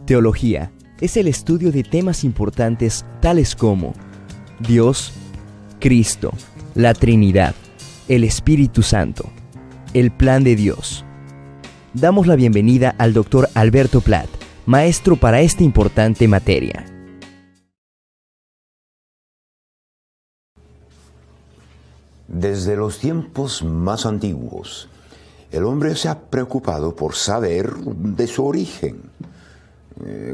Teología es el estudio de temas importantes tales como Dios, Cristo, la Trinidad, el Espíritu Santo, el plan de Dios. Damos la bienvenida al Dr. Alberto Platt, maestro para esta importante materia. Desde los tiempos más antiguos, el hombre se ha preocupado por saber de su origen.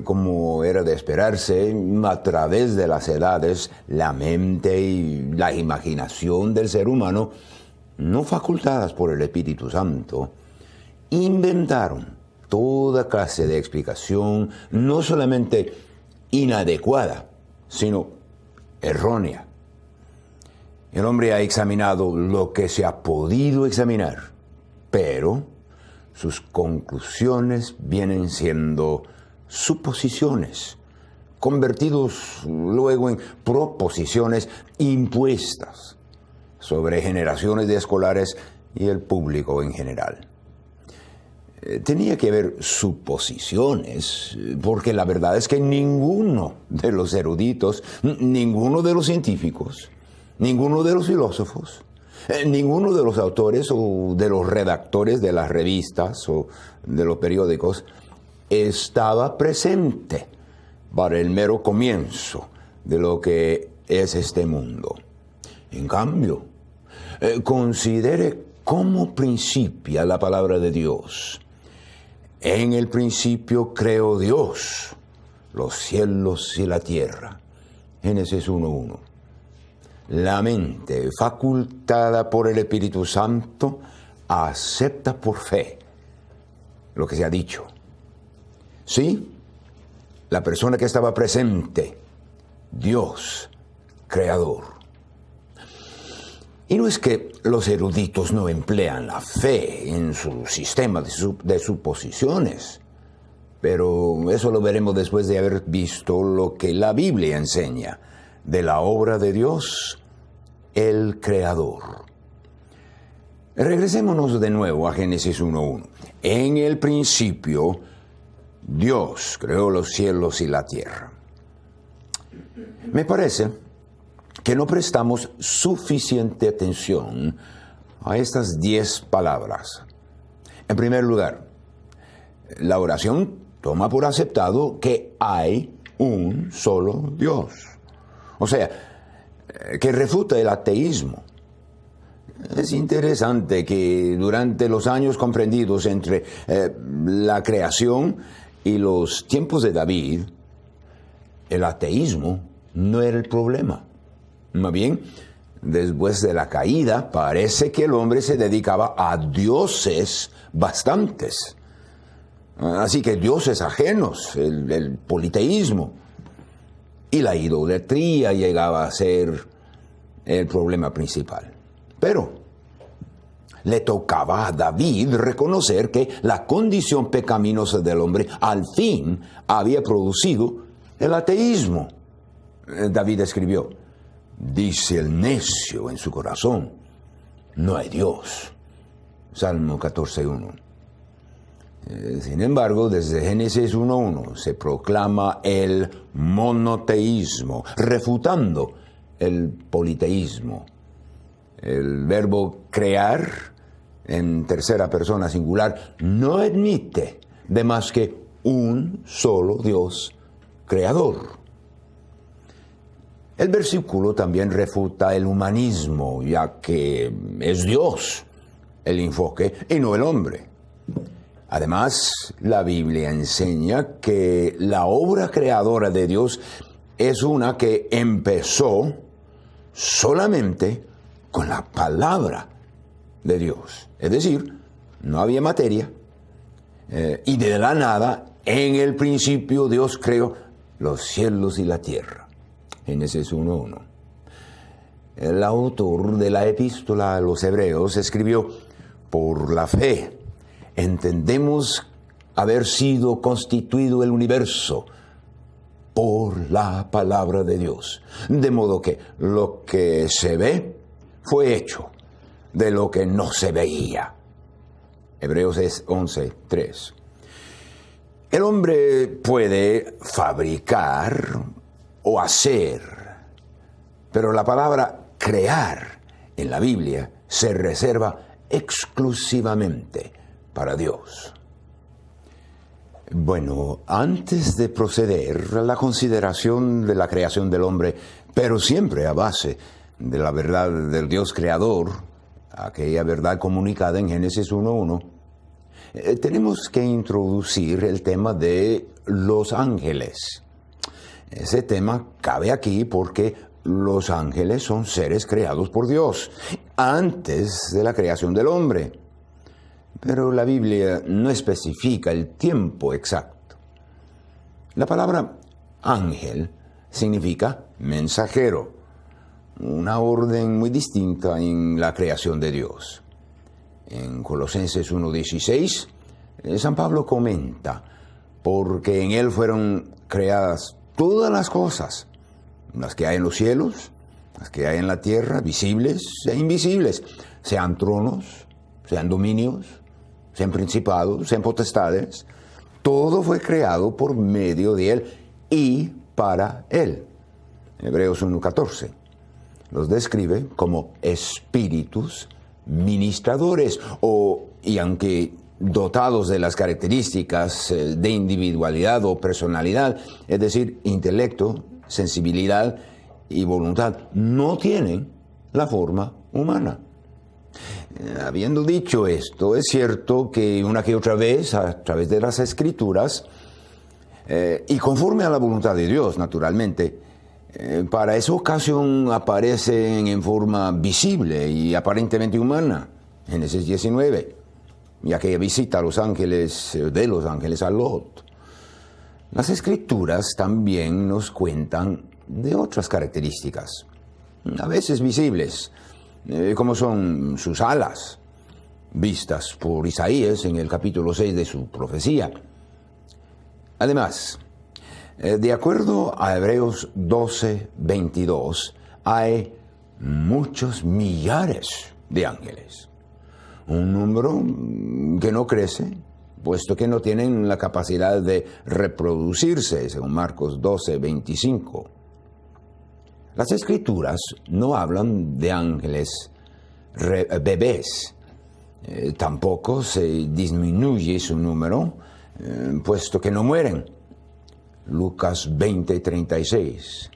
Como era de esperarse, a través de las edades, la mente y la imaginación del ser humano, no facultadas por el Espíritu Santo, inventaron toda clase de explicación, no solamente inadecuada, sino errónea. El hombre ha examinado lo que se ha podido examinar, pero sus conclusiones vienen siendo suposiciones, convertidos luego en proposiciones impuestas sobre generaciones de escolares y el público en general. Tenía que haber suposiciones, porque la verdad es que ninguno de los eruditos, ninguno de los científicos, ninguno de los filósofos, ninguno de los autores o de los redactores de las revistas o de los periódicos estaba presente para el mero comienzo de lo que es este mundo. En cambio, considere cómo principia la palabra de Dios. En el principio creó Dios los cielos y la tierra. Génesis 1:1. La mente, facultada por el Espíritu Santo, acepta por fe lo que se ha dicho. Sí, la persona que estaba presente, Dios, creador. Y no es que los eruditos no emplean la fe en su sistema de suposiciones, pero eso lo veremos después de haber visto lo que la Biblia enseña de la obra de Dios, el Creador. Regresémonos de nuevo a Génesis 1:1. En el principio, Dios creó los cielos y la tierra. Me parece que no prestamos suficiente atención a estas 10 palabras. En primer lugar, la oración toma por aceptado que hay un solo Dios. O sea, que refuta el ateísmo. Es interesante que durante los años comprendidos entre la creación y los tiempos de David, el ateísmo no era el problema. Más bien, después de la caída, parece que el hombre se dedicaba a dioses bastantes. Así que dioses ajenos, el politeísmo. Y la idolatría llegaba a ser el problema principal. Pero le tocaba a David reconocer que la condición pecaminosa del hombre al fin había producido el ateísmo. David escribió: dice el necio en su corazón, no hay Dios. Salmo 14:1. Sin embargo, desde Génesis 1:1 se proclama el monoteísmo, refutando el politeísmo. El verbo crear, en tercera persona singular, no admite de más que un solo Dios creador. El versículo también refuta el humanismo, ya que es Dios el enfoque y no el hombre. Además, la Biblia enseña que la obra creadora de Dios es una que empezó solamente con la palabra de Dios. Es decir, no había materia y de la nada, en el principio, Dios creó los cielos y la tierra. Génesis 1:1. El autor de la epístola a los Hebreos escribió: por la fe entendemos haber sido constituido el universo por la palabra de Dios. De modo que lo que se ve fue hecho de lo que no se veía. Hebreos 11:3. El hombre puede fabricar o hacer, pero la palabra crear en la Biblia se reserva exclusivamente para Dios. Bueno, antes de proceder a la consideración de la creación del hombre, pero siempre a base de la verdad del Dios creador, aquella verdad comunicada en Génesis 1:1, tenemos que introducir el tema de los ángeles. Ese tema cabe aquí porque los ángeles son seres creados por Dios antes de la creación del hombre. Pero la Biblia no especifica el tiempo exacto. La palabra ángel significa mensajero, una orden muy distinta en la creación de Dios. En Colosenses 1:16, San Pablo comenta, porque en él fueron creadas todas las cosas, las que hay en los cielos, las que hay en la tierra, visibles e invisibles, sean tronos, sean dominios, sean principados, sean potestades. Todo fue creado por medio de él y para él. Hebreos 1:14 los describe como espíritus ministradores, y aunque dotados de las características de individualidad o personalidad, es decir, intelecto, sensibilidad y voluntad, no tienen la forma humana. Habiendo dicho esto, es cierto que una que otra vez, a través de las Escrituras, y conforme a la voluntad de Dios, naturalmente, para esa ocasión aparecen en forma visible y aparentemente humana. Génesis 19, y aquella visita a los ángeles, de los ángeles a Lot. Las Escrituras también nos cuentan de otras características, a veces visibles, como son sus alas, vistas por Isaías en el capítulo 6 de su profecía. Además, de acuerdo a Hebreos 12:22, hay muchos millares de ángeles. Un número que no crece, puesto que no tienen la capacidad de reproducirse, según Marcos 12:25. Las Escrituras no hablan de ángeles bebés. Tampoco se disminuye su número, puesto que no mueren. Lucas 20:36.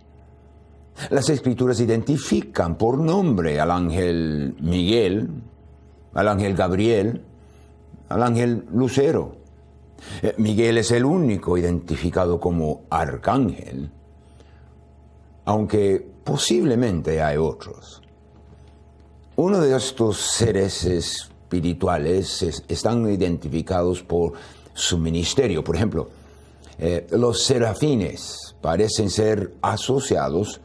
Las Escrituras identifican por nombre al ángel Miguel, al ángel Gabriel, al ángel Lucero. Miguel es el único identificado como arcángel, aunque posiblemente hay otros. Uno de estos seres espirituales están identificados por su ministerio. Por ejemplo, los serafines parecen ser asociados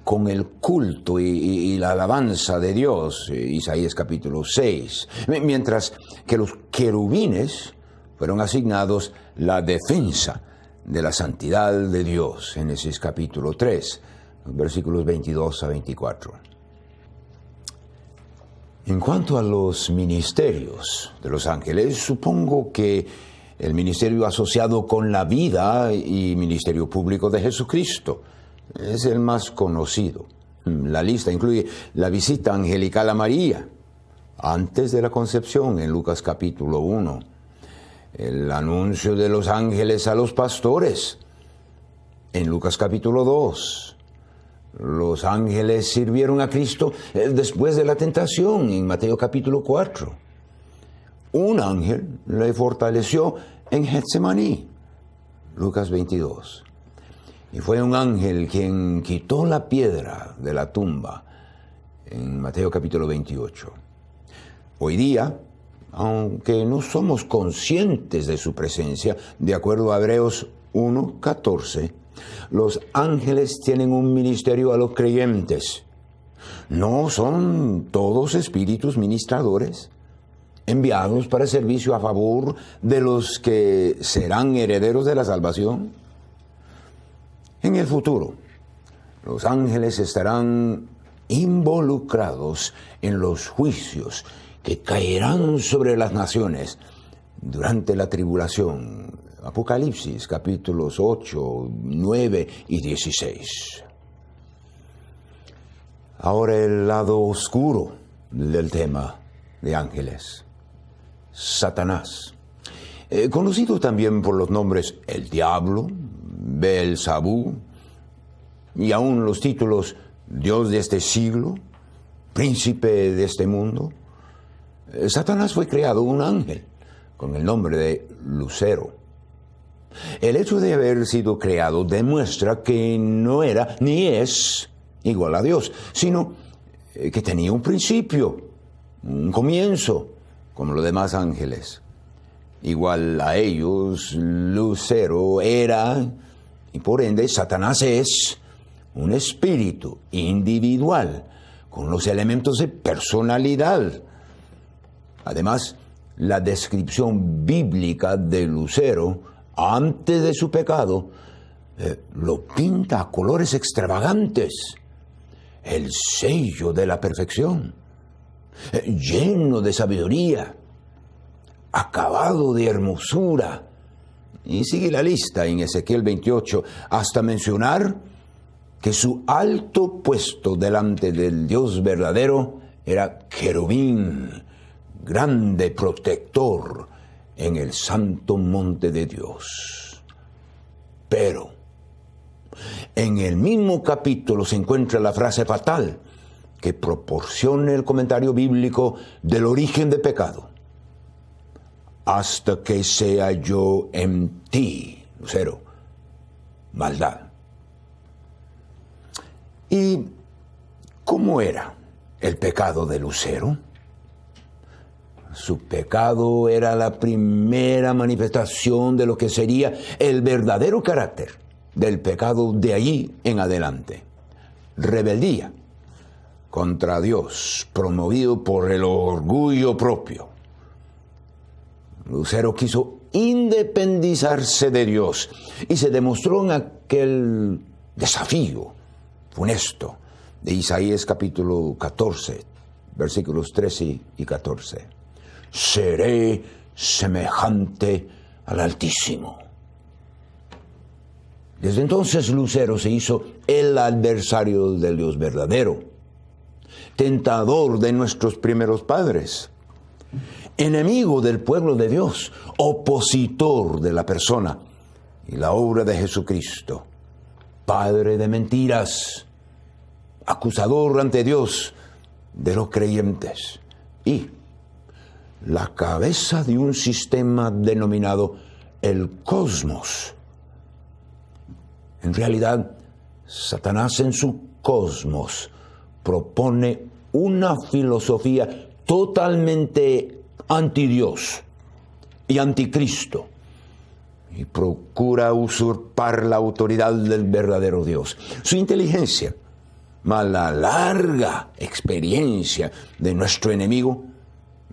con el culto y la alabanza de Dios, Isaías capítulo 6, mientras que los querubines fueron asignados la defensa de la santidad de Dios, Génesis capítulo 3, versículos 22 a 24. En cuanto a los ministerios de los ángeles, supongo que el ministerio asociado con la vida y ministerio público de Jesucristo es el más conocido. La lista incluye la visita angelical a María antes de la concepción en Lucas capítulo 1, el anuncio de los ángeles a los pastores en Lucas capítulo 2, los ángeles sirvieron a Cristo después de la tentación en Mateo capítulo 4. Un ángel le fortaleció en Getsemaní, Lucas 22. Y fue un ángel quien quitó la piedra de la tumba en Mateo capítulo 28. Hoy día, aunque no somos conscientes de su presencia, de acuerdo a Hebreos 1:14, los ángeles tienen un ministerio a los creyentes. ¿No son todos espíritus ministradores, enviados para servicio a favor de los que serán herederos de la salvación? En el futuro, los ángeles estarán involucrados en los juicios que caerán sobre las naciones durante la tribulación Apocalipsis, capítulos 8, 9 y 16. Ahora el lado oscuro del tema de ángeles. Satanás, conocido también por los nombres el diablo, Beelzebú, y aún los títulos Dios de este siglo, príncipe de este mundo. Satanás fue creado un ángel con el nombre de Lucero. El hecho de haber sido creado demuestra que no era ni es igual a Dios, sino que tenía un principio, un comienzo, como los demás ángeles. Igual a ellos, Lucero era, y por ende Satanás es, un espíritu individual, con los elementos de personalidad. Además, la descripción bíblica de Lucero, antes de su pecado, lo pinta a colores extravagantes. El sello de la perfección, lleno de sabiduría, acabado de hermosura. Y sigue la lista en Ezequiel 28, hasta mencionar que su alto puesto delante del Dios verdadero era querubín, grande protector en el santo monte de Dios. Pero en el mismo capítulo se encuentra la frase fatal que proporciona el comentario bíblico del origen del pecado. Hasta que sea yo en ti, Lucero, maldad. ¿Y cómo era el pecado de Lucero? Su pecado era la primera manifestación de lo que sería el verdadero carácter del pecado de allí en adelante. Rebeldía contra Dios, promovido por el orgullo propio. Lucero quiso independizarse de Dios y se demostró en aquel desafío funesto de Isaías capítulo 14, versículos 13 y 14. Seré semejante al Altísimo. Desde entonces Lucero se hizo el adversario del Dios verdadero, tentador de nuestros primeros padres, enemigo del pueblo de Dios, opositor de la persona y la obra de Jesucristo, padre de mentiras, acusador ante Dios de los creyentes y la cabeza de un sistema denominado el cosmos. En realidad, Satanás en su cosmos propone una filosofía totalmente antidios y anticristo y procura usurpar la autoridad del verdadero Dios. Su inteligencia, más la larga experiencia de nuestro enemigo,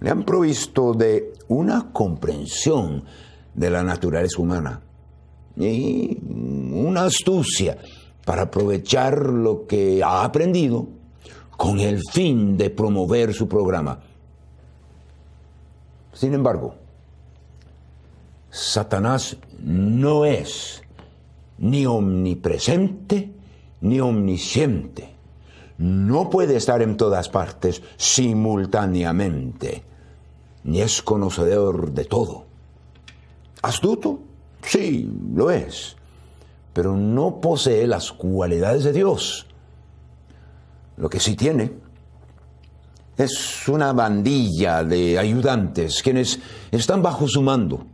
le han provisto de una comprensión de la naturaleza humana y una astucia para aprovechar lo que ha aprendido con el fin de promover su programa. Sin embargo, Satanás no es ni omnipresente ni omnisciente. No puede estar en todas partes simultáneamente, ni es conocedor de todo. ¿Astuto? Sí, lo es, pero no posee las cualidades de Dios. Lo que sí tiene es una bandilla de ayudantes quienes están bajo su mando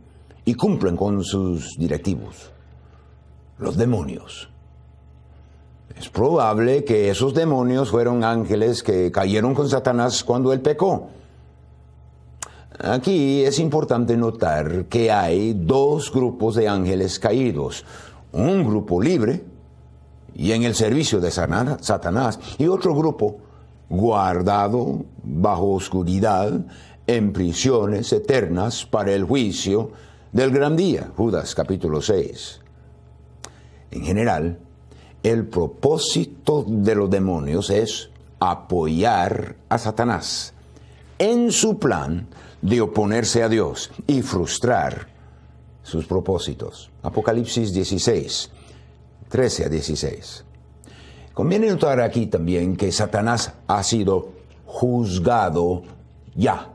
y cumplen con sus directivos, los demonios. Es probable que esos demonios fueron ángeles que cayeron con Satanás cuando él pecó. Aquí es importante notar que hay dos grupos de ángeles caídos. Un grupo libre y en el servicio de Satanás, y otro grupo guardado bajo oscuridad en prisiones eternas para el juicio del gran día. Judas capítulo 6. En general, el propósito de los demonios es apoyar a Satanás en su plan de oponerse a Dios y frustrar sus propósitos. Apocalipsis 16, 13 a 16. Conviene notar aquí también que Satanás ha sido juzgado ya,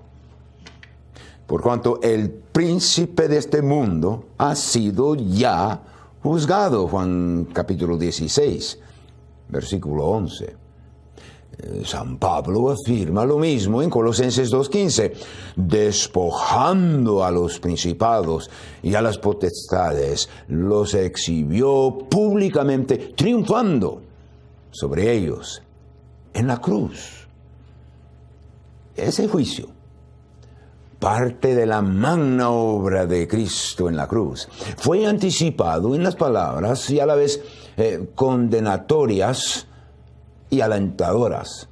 por cuanto el príncipe de este mundo ha sido ya juzgado. Juan capítulo 16, versículo 11. San Pablo afirma lo mismo en Colosenses 2:15, despojando a los principados y a las potestades, los exhibió públicamente, triunfando sobre ellos en la cruz. Ese juicio, parte de la magna obra de Cristo en la cruz, fue anticipado en las palabras y a la vez condenatorias y alentadoras.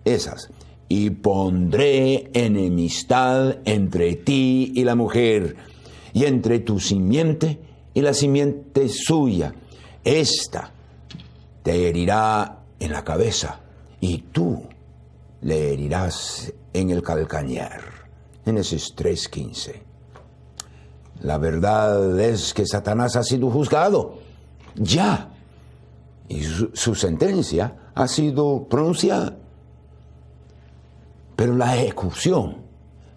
Esas: y pondré enemistad entre ti y la mujer, y entre tu simiente y la simiente suya. Esta te herirá en la cabeza, y tú le herirás en el calcañar. Génesis 3:15. La verdad es que Satanás ha sido juzgado ya, y su sentencia ha sido pronunciada. Pero la ejecución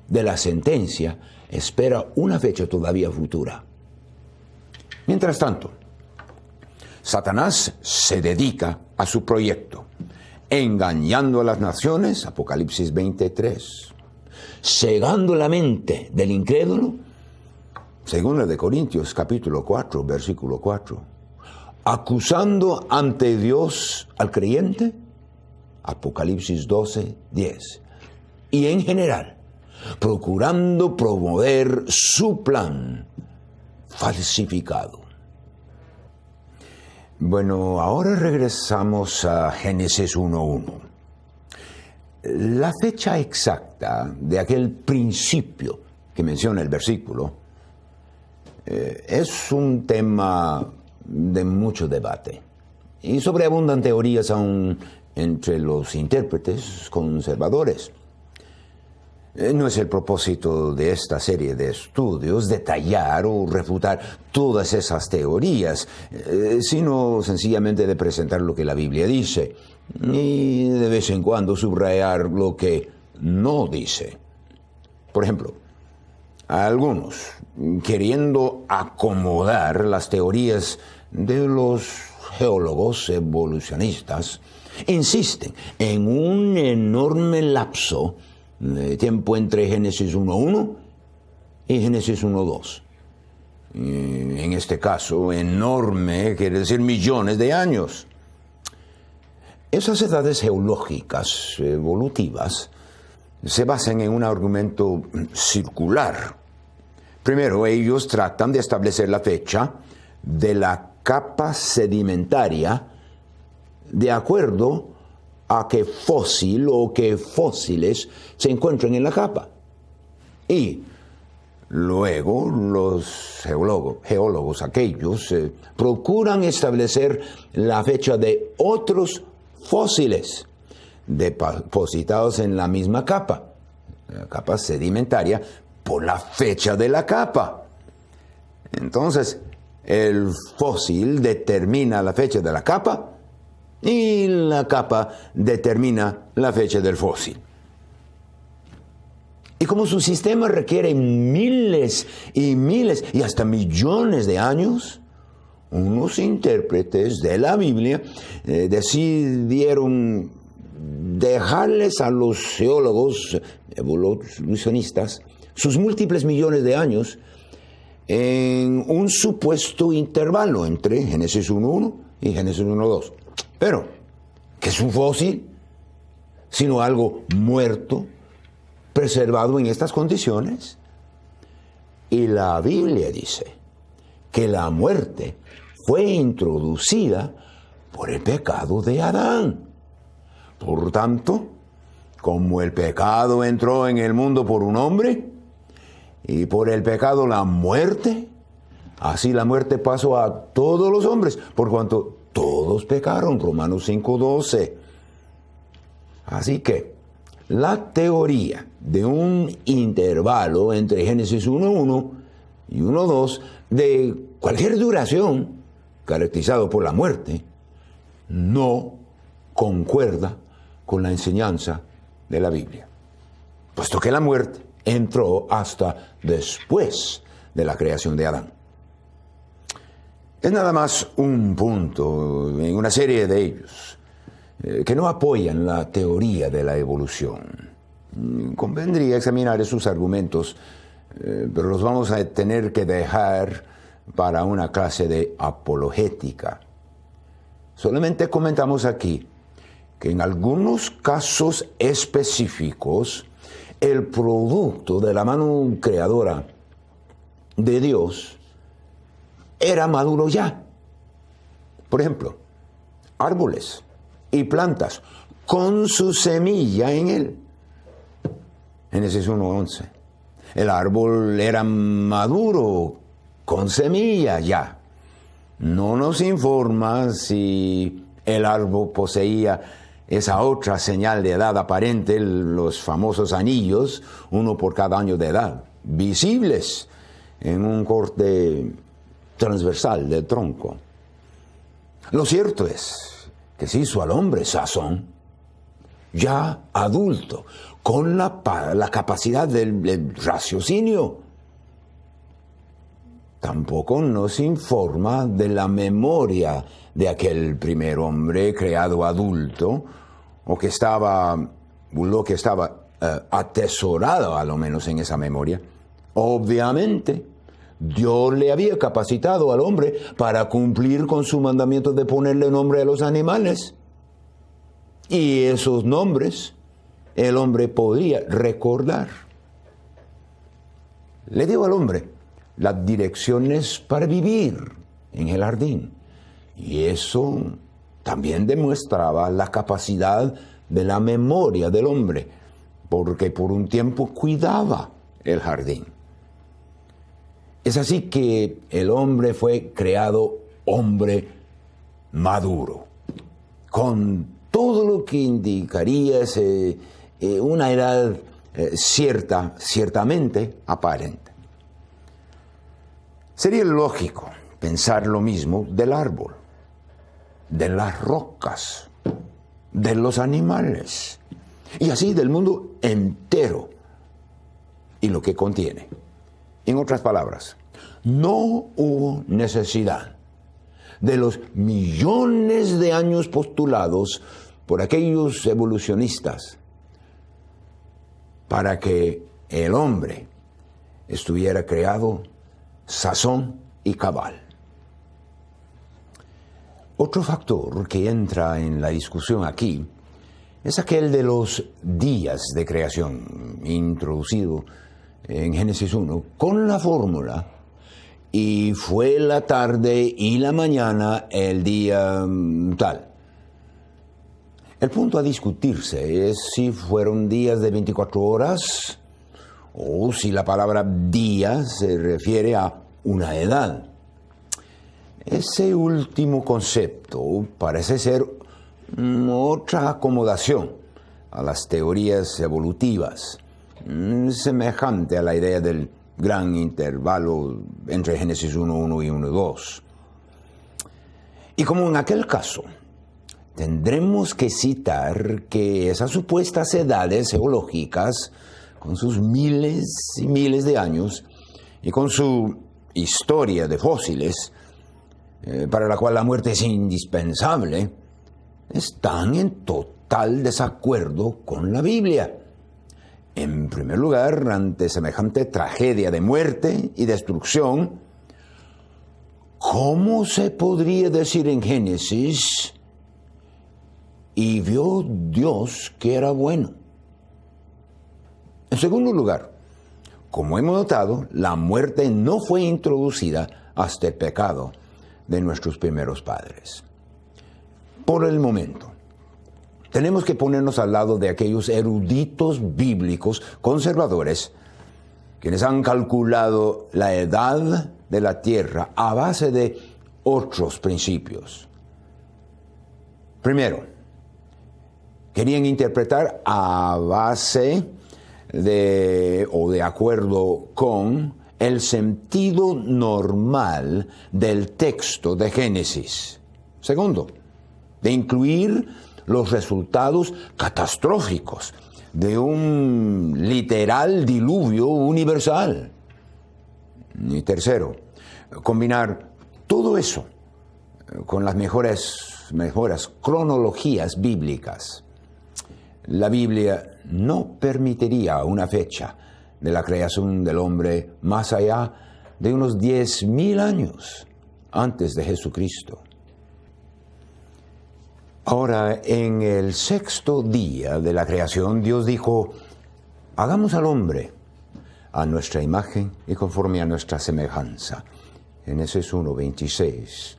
de la sentencia espera una fecha todavía futura. Mientras tanto, Satanás se dedica a su proyecto, engañando a las naciones, Apocalipsis 23, cegando la mente del incrédulo, según de Corintios capítulo 4, versículo 4, acusando ante Dios al creyente, Apocalipsis 12, 10, y en general, procurando promover su plan falsificado. Bueno, ahora regresamos a Génesis 1:1. La fecha exacta de aquel principio que menciona el versículo es un tema de mucho debate, y sobreabundan teorías aún entre los intérpretes conservadores. No es el propósito de esta serie de estudios detallar o refutar todas esas teorías, sino sencillamente de presentar lo que la Biblia dice y de vez en cuando subrayar lo que no dice. Por ejemplo, a algunos, queriendo acomodar las teorías de los geólogos evolucionistas, insisten en un enorme lapso de tiempo entre Génesis 1:1 y Génesis 1:2. En este caso, enorme quiere decir millones de años. Esas edades geológicas evolutivas se basan en un argumento circular. Primero, ellos tratan de establecer la fecha de la capa sedimentaria de acuerdo a qué fósil o qué fósiles se encuentran en la capa. Y luego los geólogos aquellos procuran establecer la fecha de otros fósiles depositados en la misma capa, la capa sedimentaria, por la fecha de la capa. Entonces, el fósil determina la fecha de la capa y la capa determina la fecha del fósil. Y como su sistema requiere miles y miles y hasta millones de años, unos intérpretes de la Biblia decidieron dejarles a los geólogos evolucionistas sus múltiples millones de años en un supuesto intervalo entre Génesis 1:1 y Génesis 1:2. Pero, ¿qué es un fósil? Sino algo muerto, preservado en estas condiciones. Y la Biblia dice que la muerte fue introducida por el pecado de Adán. Por tanto, como el pecado entró en el mundo por un hombre, y por el pecado la muerte, así la muerte pasó a todos los hombres, por cuanto todos pecaron, Romanos 5:12. Así que la teoría de un intervalo entre Génesis 1:1 y 1:2, de cualquier duración, caracterizado por la muerte, no concuerda con la enseñanza de la Biblia, puesto que la muerte entró hasta después de la creación de Adán. Es nada más un punto en una serie de ellos que no apoyan la teoría de la evolución. Convendría examinar esos argumentos, pero los vamos a tener que dejar para una clase de apologética. Solamente comentamos aquí que en algunos casos específicos, el producto de la mano creadora de Dios era maduro ya. Por ejemplo, árboles y plantas con su semilla en él. Génesis 1:11. El árbol era maduro con semilla ya. No nos informa si el árbol poseía esa otra señal de edad aparente, los famosos anillos, uno por cada año de edad, visibles en un corte transversal del tronco. Lo cierto es que se hizo al hombre sazón, ya adulto, con la capacidad del raciocinio. Tampoco nos informa de la memoria de aquel primer hombre creado adulto, o que lo que estaba atesorado a lo menos en esa memoria. Obviamente, Dios le había capacitado al hombre para cumplir con su mandamiento de ponerle nombre a los animales. Y esos nombres el hombre podía recordar. Le dio al hombre las direcciones para vivir en el jardín. Y eso también demostraba la capacidad de la memoria del hombre, porque por un tiempo cuidaba el jardín. Es así que el hombre fue creado hombre maduro, con todo lo que indicaría una edad ciertamente aparente. Sería lógico pensar lo mismo del árbol, de las rocas, de los animales, y así del mundo entero y lo que contiene. En otras palabras, no hubo necesidad de los millones de años postulados por aquellos evolucionistas para que el hombre estuviera creado sazón y cabal. Otro factor que entra en la discusión aquí es aquel de los días de creación, introducido en Génesis 1 con la fórmula: y fue la tarde y la mañana el día tal. El punto a discutirse es si fueron días de 24 horas o si la palabra día se refiere a una edad. Ese último concepto parece ser otra acomodación a las teorías evolutivas, semejante a la idea del gran intervalo entre Génesis 1:1 y 1:2. Y como en aquel caso, tendremos que citar que esas supuestas edades geológicas, con sus miles y miles de años, y con su historia de fósiles, para la cual la muerte es indispensable, están en total desacuerdo con la Biblia. En primer lugar, ante semejante tragedia de muerte y destrucción, ¿cómo se podría decir en Génesis: y vio Dios que era bueno? En segundo lugar, como hemos notado, la muerte no fue introducida hasta el pecado de nuestros primeros padres. Por el momento, tenemos que ponernos al lado de aquellos eruditos bíblicos conservadores quienes han calculado la edad de la Tierra a base de otros principios. Primero, querían interpretar a base de acuerdo con el sentido normal del texto de Génesis. Segundo, de incluir los resultados catastróficos de un literal diluvio universal. Y tercero, combinar todo eso con las mejores cronologías bíblicas. La Biblia no permitiría una fecha de la creación del hombre más allá de unos 10.000 años antes de Jesucristo. Ahora, en el sexto día de la creación, Dios dijo: hagamos al hombre a nuestra imagen y conforme a nuestra semejanza. Génesis 1:26.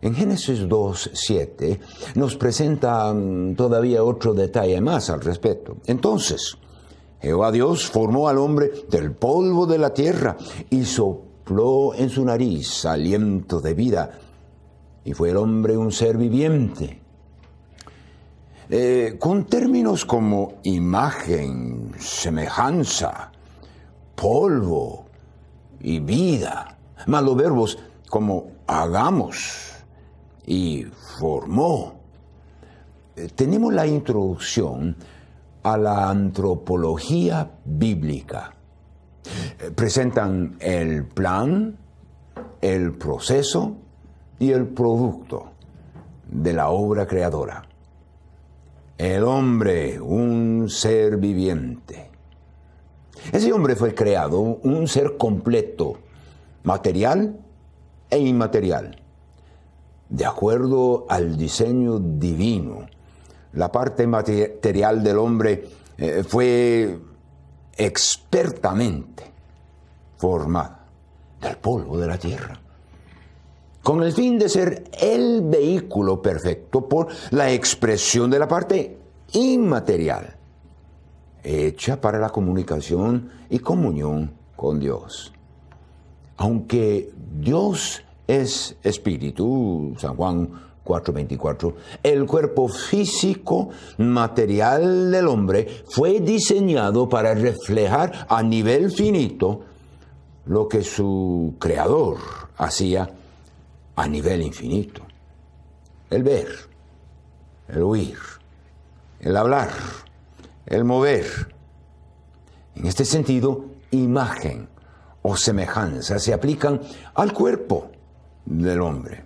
En Génesis 2:7 nos presenta todavía otro detalle más al respecto. Entonces, Jehová Dios formó al hombre del polvo de la tierra y sopló en su nariz aliento de vida, y fue el hombre un ser viviente. Con términos como imagen, semejanza, polvo y vida, más los verbos como hagamos y formó, tenemos la introducción a la antropología bíblica. Presentan el plan, el proceso y el producto de la obra creadora. El hombre, un ser viviente. Ese hombre fue creado un ser completo, material e inmaterial, de acuerdo al diseño divino. La parte material del hombre fue expertamente formada del polvo de la tierra, con el fin de ser el vehículo perfecto por la expresión de la parte inmaterial, hecha para la comunicación y comunión con Dios. Aunque Dios es espíritu, San Juan 4:24, el cuerpo físico material del hombre fue diseñado para reflejar a nivel finito lo que su creador hacía a nivel infinito. El ver, el oír, el hablar, el mover. En este sentido, imagen o semejanza se aplican al cuerpo del hombre,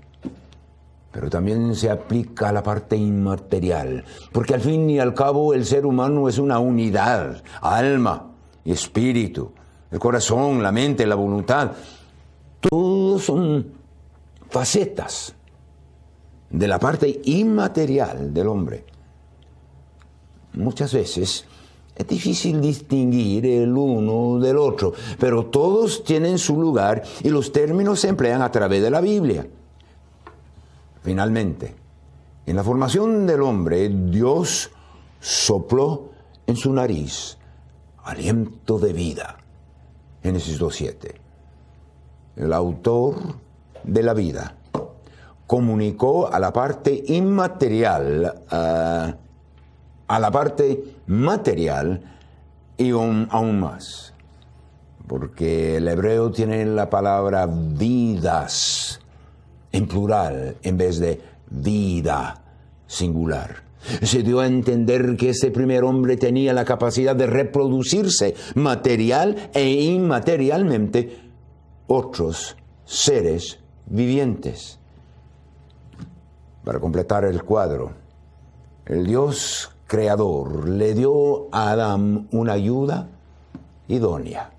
pero también se aplica a la parte inmaterial, porque al fin y al cabo el ser humano es una unidad, alma y espíritu, el corazón, la mente, la voluntad, todos son facetas de la parte inmaterial del hombre. Muchas veces es difícil distinguir el uno del otro, pero todos tienen su lugar y los términos se emplean a través de la Biblia. Finalmente, en la formación del hombre, Dios sopló en su nariz aliento de vida. Génesis 2:7. El autor de la vida comunicó a la parte inmaterial, a la parte material y aún más, porque el hebreo tiene la palabra vidas en plural en vez de vida singular. Se dio a entender que ese primer hombre tenía la capacidad de reproducirse material e inmaterialmente otros seres vivientes. Para completar el cuadro, el Dios creador le dio a Adán una ayuda idónea,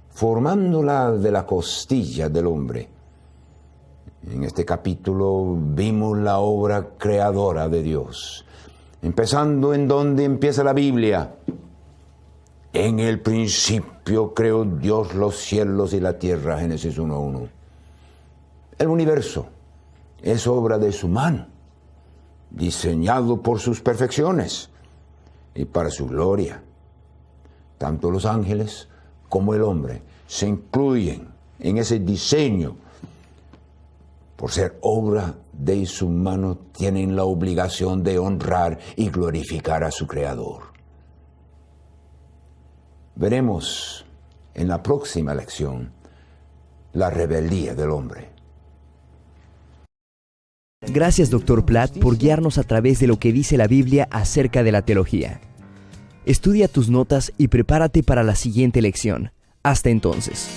formándola de la costilla del hombre. En este capítulo vimos la obra creadora de Dios, empezando en donde empieza la Biblia. En el principio creó Dios los cielos y la tierra, Génesis 1:1. El universo es obra de su mano, diseñado por sus perfecciones y para su gloria. Tanto los ángeles como el hombre se incluyen en ese diseño. Por ser obra de su mano, tienen la obligación de honrar y glorificar a su Creador. Veremos en la próxima lección, la rebeldía del hombre. Gracias, Dr. Platt, por guiarnos a través de lo que dice la Biblia acerca de la teología. Estudia tus notas y prepárate para la siguiente lección. Hasta entonces.